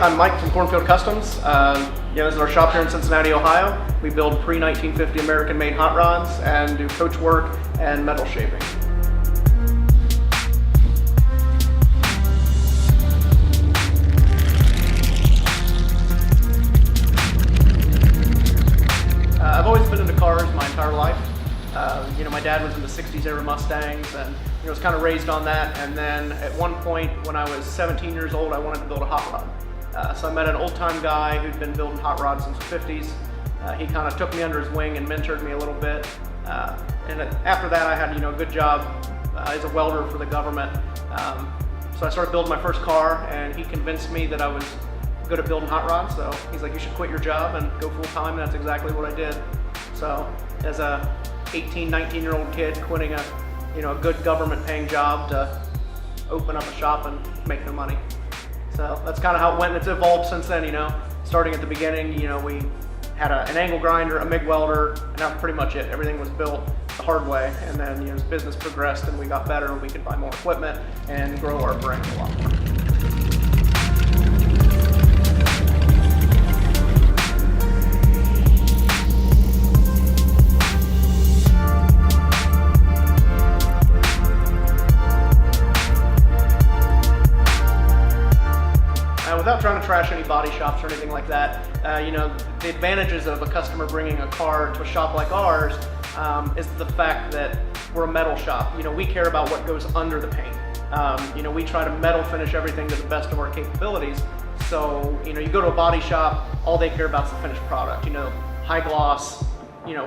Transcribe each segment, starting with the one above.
I'm Mike from Cornfield Customs. This is our shop here in Cincinnati, Ohio. We build pre-1950 American-made hot rods and do coach work and metal shaping. I've always been into cars my entire life. My dad was in the 60s era Mustangs, and was kind of raised on that. And then at one point when I was 17 years old, I wanted to build a hot rod. So I met an old-time guy who'd been building hot rods since the 50s. He kind of took me under his wing and mentored me a little bit. And after that, I had a good job as a welder for the government. So I started building my first car, and he convinced me that I was good at building hot rods. So he's like, you should quit your job and go full time, and that's exactly what I did. So as a 18, 19-year-old kid quitting a good government-paying job to open up a shop and make no money. So that's kind of how it went, and it's evolved since then. Starting at the beginning, we had an angle grinder, a MIG welder, and that was pretty much it. Everything was built the hard way, and then as business progressed and we got better, we could buy more equipment and grow our brand a lot more. Without trying to trash any body shops or anything like that, the advantages of a customer bringing a car to a shop like ours is the fact that we're a metal shop. We care about what goes under the paint. We try to metal finish everything to the best of our capabilities. So, you go to a body shop, all they care about is the finished product. High gloss,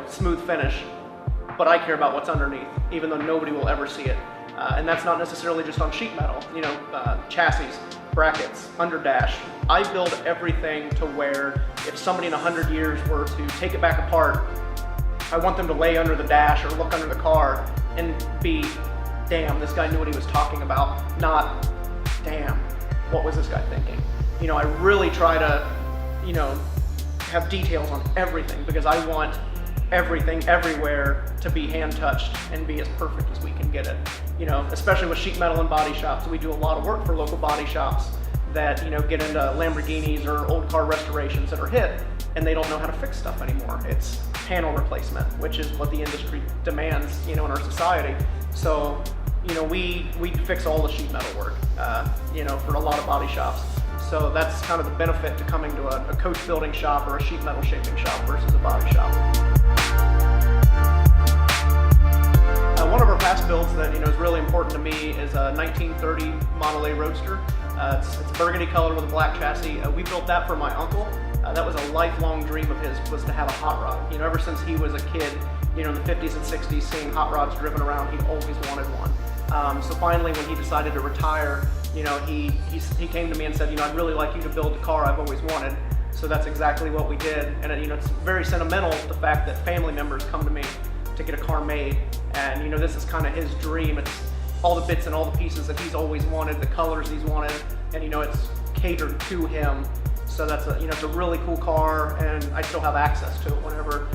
smooth finish. But I care about what's underneath, even though nobody will ever see it. And that's not necessarily just on sheet metal, chassis, brackets, underdash. I build everything to where if somebody in 100 years were to take it back apart, I want them to lay under the dash or look under the car and be, damn, this guy knew what he was talking about, not, damn, what was this guy thinking? I really try to, have details on everything, because I want everything everywhere to be hand touched and be as perfect as we can get it. Especially with sheet metal and body shops. We do a lot of work for local body shops that get into Lamborghinis or old car restorations that are hit, and they don't know how to fix stuff anymore. It's panel replacement, which is what the industry demands in our society. So we fix all the sheet metal work for a lot of body shops. So that's kind of the benefit to coming to a coach building shop or a sheet metal shaping shop versus a body shop. One of our past builds that is really important to me is a 1930 Model A Roadster. It's burgundy color with a black chassis. We built that for my uncle. That was a lifelong dream of his, was to have a hot rod. Ever since he was a kid, in the 50s and 60s, seeing hot rods driven around, he always wanted one. So finally, when he decided to retire, he came to me and said, I'd really like you to build the car I've always wanted. So that's exactly what we did. And it's very sentimental, the fact that family members come to me to get a car made. And this is kind of his dream. It's all the bits and all the pieces that he's always wanted, the colors he's wanted, and it's catered to him. So that's it's a really cool car, and I still have access to it whenever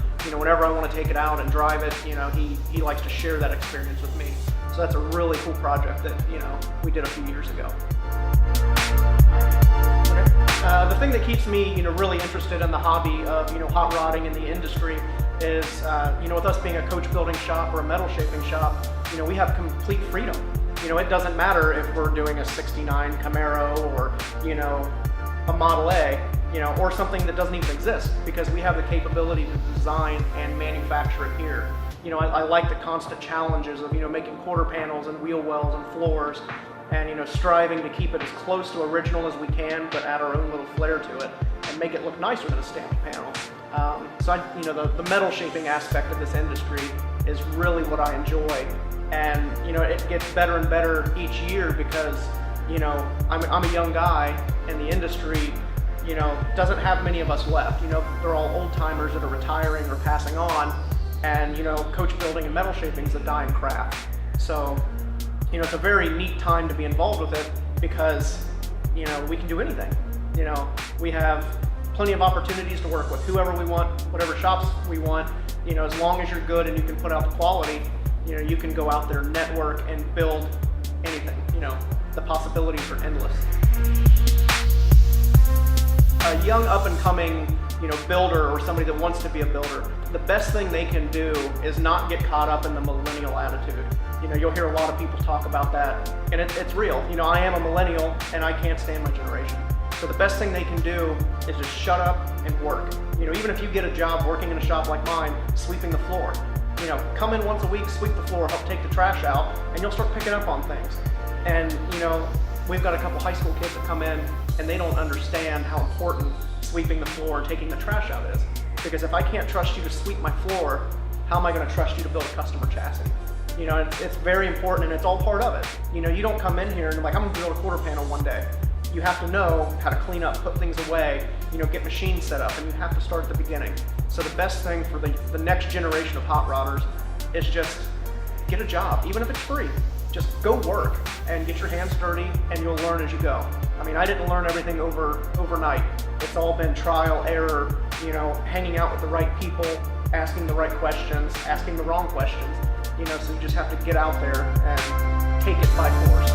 I want to take it out and drive it. He likes to share that experience with me. So that's a really cool project that we did a few years ago. The thing that keeps me really interested in the hobby of hot rodding in the industry is with us being a coach building shop or a metal shaping shop, we have complete freedom. It doesn't matter if we're doing a 69 Camaro or a Model A, or something that doesn't even exist, because we have the capability to design and manufacture it here. I like the constant challenges of making quarter panels and wheel wells and floors, and striving to keep it as close to original as we can, but add our own little flair to it and make it look nicer than a stamped panel. So the metal shaping aspect of this industry is really what I enjoy, and it gets better and better each year, because I'm a young guy, and the industry doesn't have many of us left. They're all old timers that are retiring or passing on, and coach building and metal shaping is a dying craft. So it's a very neat time to be involved with it, because we can do anything. We have plenty of opportunities to work with whoever we want, whatever shops we want. As long as you're good and you can put out the quality, you can go out there, network, and build anything. The possibilities are endless. a young up-and-coming, builder or somebody that wants to be a builder, the best thing they can do is not get caught up in the millennial attitude. You'll hear a lot of people talk about that, and it's real. I am a millennial, and I can't stand my generation. So the best thing they can do is just shut up and work. Even if you get a job working in a shop like mine, sweeping the floor, come in once a week, sweep the floor, help take the trash out, and you'll start picking up on things. And we've got a couple high school kids that come in, and they don't understand how important sweeping the floor and taking the trash out is. Because if I can't trust you to sweep my floor, how am I going to trust you to build a customer chassis? It's very important, and it's all part of it. You don't come in here and like, I'm going to build a quarter panel one day. You have to know how to clean up, put things away, get machines set up, and you have to start at the beginning. So the best thing for the next generation of hot rodders is just get a job, even if it's free. Just go work and get your hands dirty, and you'll learn as you go. I didn't learn everything overnight. It's all been trial, error, hanging out with the right people, asking the right questions, asking the wrong questions. So you just have to get out there and take it by force.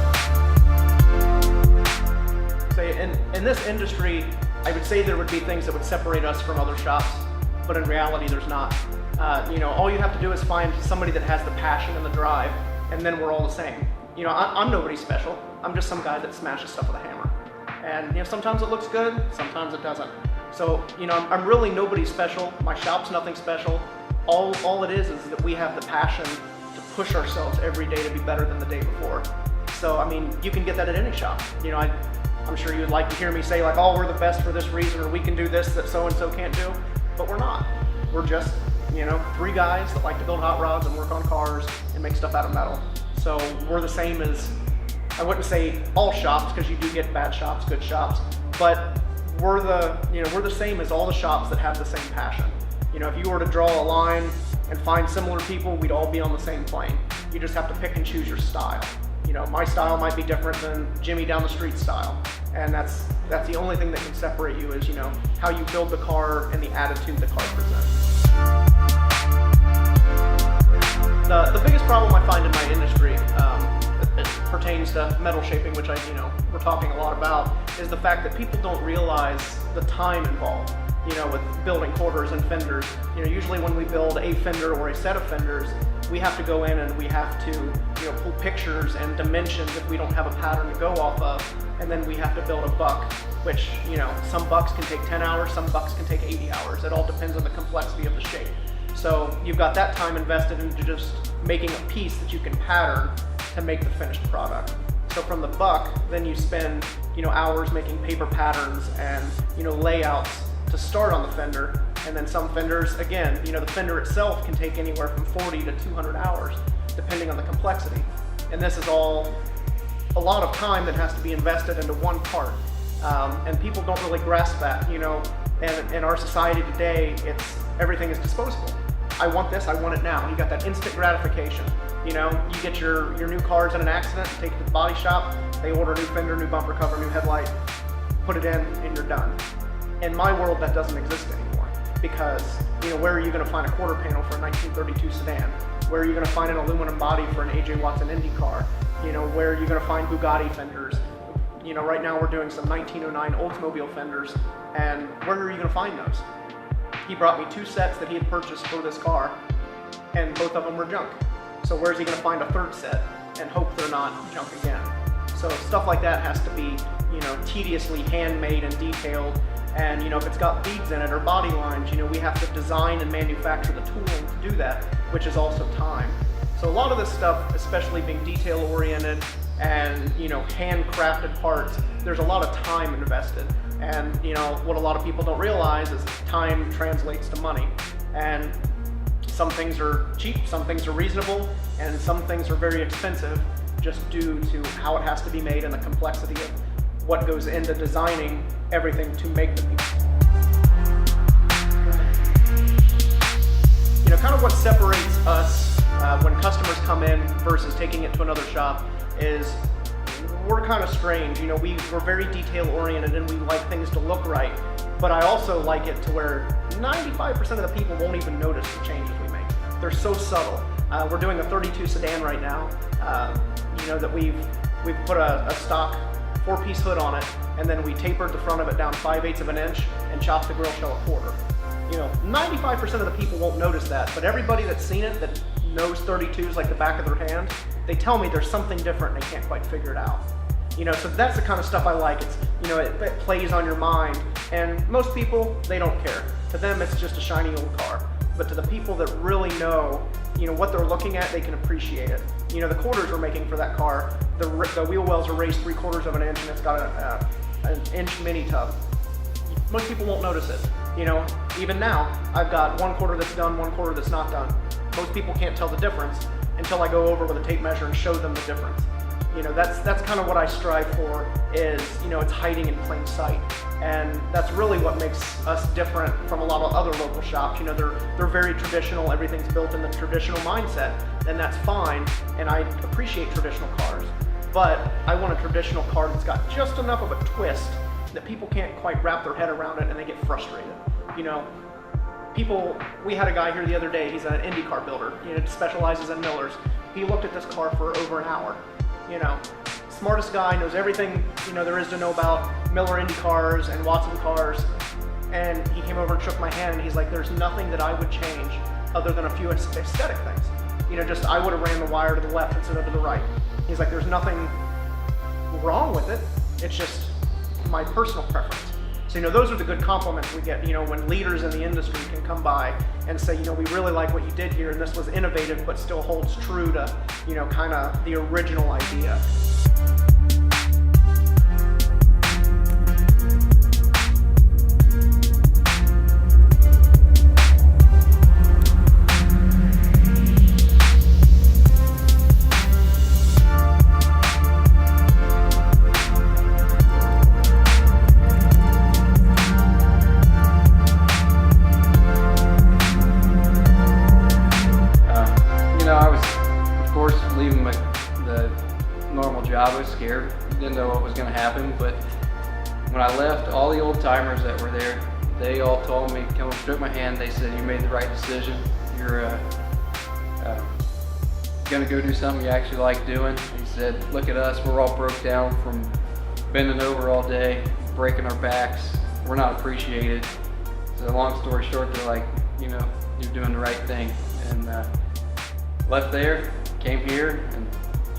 So in this industry, I would say there would be things that would separate us from other shops, but in reality, there's not. All you have to do is find somebody that has the passion and the drive, and then we're all the same. I'm nobody special. I'm just some guy that smashes stuff with a hammer. And sometimes it looks good, sometimes it doesn't. So I'm really nobody special. My shop's nothing special. All it is that we have the passion to push ourselves every day to be better than the day before. So you can get that at any shop. I'm sure you would like to hear me say like, oh, we're the best for this reason, or we can do this that so-and-so can't do, but we're not. We're just, three guys that like to build hot rods and work on cars and make stuff out of metal. So we're the same as, I wouldn't say all shops, because you do get bad shops, good shops, but we're the same as all the shops that have the same passion. If you were to draw a line and find similar people, we'd all be on the same plane. You just have to pick and choose your style. My style might be different than Jimmy down the street style. And that's the only thing that can separate you is, how you build the car and the attitude the car presents. The biggest problem I find in my industry, it pertains to metal shaping, which we're talking a lot about, is the fact that people don't realize the time involved, with building quarters and fenders. Usually when we build a fender or a set of fenders, we have to go in and we have to, pull pictures and dimensions if we don't have a pattern to go off of, and then we have to build a buck, which, some bucks can take 10 hours, some bucks can take 80 hours. It all depends on the complexity of the shape. So you've got that time invested into just making a piece that you can pattern to make the finished product. So from the buck, then you spend, hours making paper patterns and, layouts to start on the fender. And then some fenders, again, the fender itself can take anywhere from 40 to 200 hours, depending on the complexity. And this is all a lot of time that has to be invested into one part. And people don't really grasp that, and in our society today, everything is disposable. I want this, I want it now. You got that instant gratification. You get your new car's in an accident, take it to the body shop, they order a new fender, new bumper cover, new headlight, put it in, and you're done. In my world, that doesn't exist anymore, because where are you going to find a quarter panel for a 1932 sedan? Where are you going to find an aluminum body for an A.J. Watson Indy car? Where are you going to find Bugatti fenders? Right now we're doing some 1909 Oldsmobile fenders, and where are you going to find those? He brought me 2 sets that he had purchased for this car, and both of them were junk. So where's he going to find a 3rd set and hope they're not junk again? So stuff like that has to be, tediously handmade and detailed. And if it's got beads in it or body lines, we have to design and manufacture the tooling to do that, which is also time. So a lot of this stuff, especially being detail oriented and handcrafted parts, there's a lot of time invested. And what a lot of people don't realize is time translates to money. And some things are cheap, some things are reasonable, and some things are very expensive, just due to how it has to be made and the complexity of what goes into designing everything to make the piece. Kind of what separates us when customers come in versus taking it to another shop is we're kind of strange. We're very detail oriented and we like things to look right, but I also like it to where 95% of the people won't even notice the changes we make. They're so subtle. We're doing a 32 sedan right now, that we've put a stock 4-piece hood on it, and then we tapered the front of it down 5/8 of an inch and chopped the grill shell a quarter. 95% of the people won't notice that, but everybody that's seen it, that knows 32s like the back of their hand, they tell me there's something different and they can't quite figure it out. So that's the kind of stuff I like. It's, it plays on your mind, and most people, they don't care. To them, it's just a shiny old car. But to the people that really know, what they're looking at, they can appreciate it. The quarters we're making for that car, the wheel wells are raised 3/4 of an inch, and it's got an inch mini tub. Most people won't notice it. Even now, I've got 1/4 that's done, 1/4 that's not done. Most people can't tell the difference until I go over with a tape measure and show them the difference. That's kind of what I strive for, is, it's hiding in plain sight. And that's really what makes us different from a lot of other local shops. They're very traditional, everything's built in the traditional mindset, and that's fine, and I appreciate traditional cars. But I want a traditional car that's got just enough of a twist that people can't quite wrap their head around it and they get frustrated. We had a guy here the other day, he's an IndyCar builder, specializes in Millers. He looked at this car for over an hour. Smartest guy, knows everything there is to know about Miller Indy cars and Watson cars, and he came over and shook my hand, and he's like, there's nothing that I would change other than a few aesthetic things. Just I would have ran the wire to the left instead of to the right. He's like, there's nothing wrong with it, it's just my personal preference. So those are the good compliments we get, when leaders in the industry can come by and say, we really like what you did here, and this was innovative but still holds true to, kind of the original idea. I was scared, didn't know what was going to happen, but when I left, all the old timers that were there, they all told me, come shook my hand, they said, you made the right decision, you're going to go do something you actually like doing. He said, look at us, we're all broke down from bending over all day, breaking our backs, we're not appreciated. So long story short, they're like, you're doing the right thing. And left there, came here, and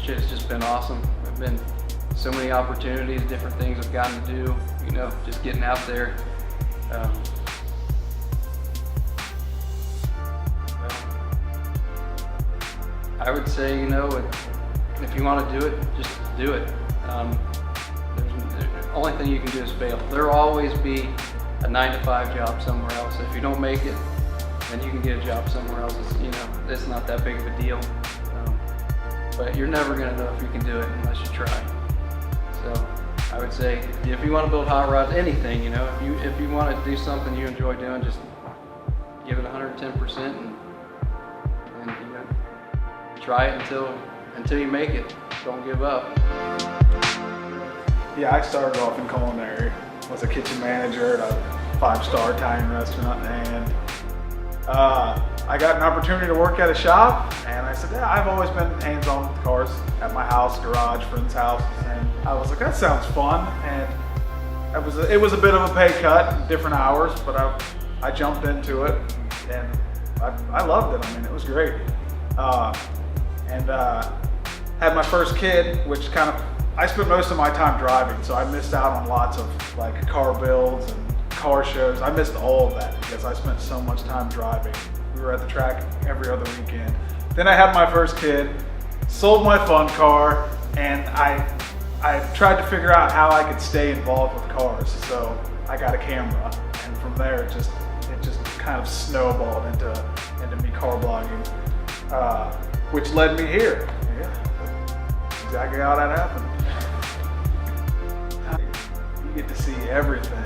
shit has just been awesome. I've been so many opportunities, different things I've gotten to do, just getting out there. I would say, if you want to do it, just do it. The only thing you can do is fail. There'll always be a 9-to-5 job somewhere else. If you don't make it, then you can get a job somewhere else. It's not that big of a deal. But you're never going to know if you can do it unless you try. So I would say, if you want to build hot rods, anything, if you want to do something you enjoy doing, just give it 110% and try it until you make it. Don't give up. Yeah, I started off in culinary. Was a kitchen manager at a 5-star Italian restaurant, and I got an opportunity to work at a shop, and I said, yeah, I've always been hands-on with cars at my house, garage, friends' houses, and I was like, that sounds fun. And it was a bit of a pay cut, different hours, but I jumped into it, and I loved it. I mean, it was great. Had my first kid, which I spent most of my time driving, so I missed out on lots of like car builds and car shows. I missed all of that because I spent so much time driving. We were at the track every other weekend. Then I had my first kid, sold my fun car, and I tried to figure out how I could stay involved with cars. So I got a camera, and from there it just kind of snowballed into me car blogging, which led me here. Yeah, that's exactly how that happened. You get to see everything.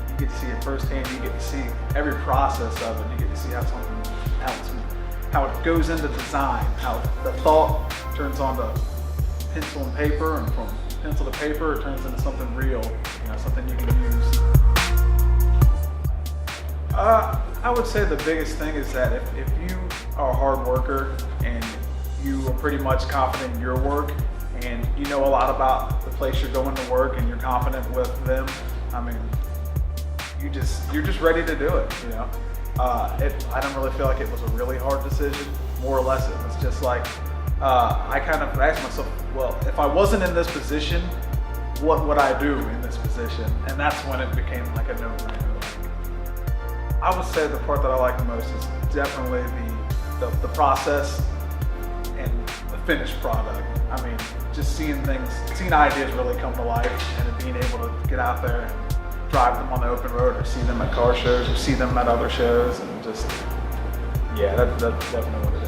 You get to see it firsthand. You get to see every process of it. You get to see how it goes into design, how the thought turns onto pencil and paper, and from pencil to paper it turns into something real, something you can use. I would say the biggest thing is that if you are a hard worker and you are pretty much confident in your work and you know a lot about the place you're going to work and you're confident with them, I mean, you're just ready to do it, you know. I don't really feel like it was a really hard decision. More or less, it was just like I kind of asked myself, well, if I wasn't in this position, what would I do in this position? And that's when it became like a no-brainer. Like, I would say the part that I like the most is definitely the process and the finished product. I mean, just seeing ideas really come to life, and being able to get out there and drive them on the open road, or see them at car shows, or see them at other shows, and just, yeah, that's definitely what it is.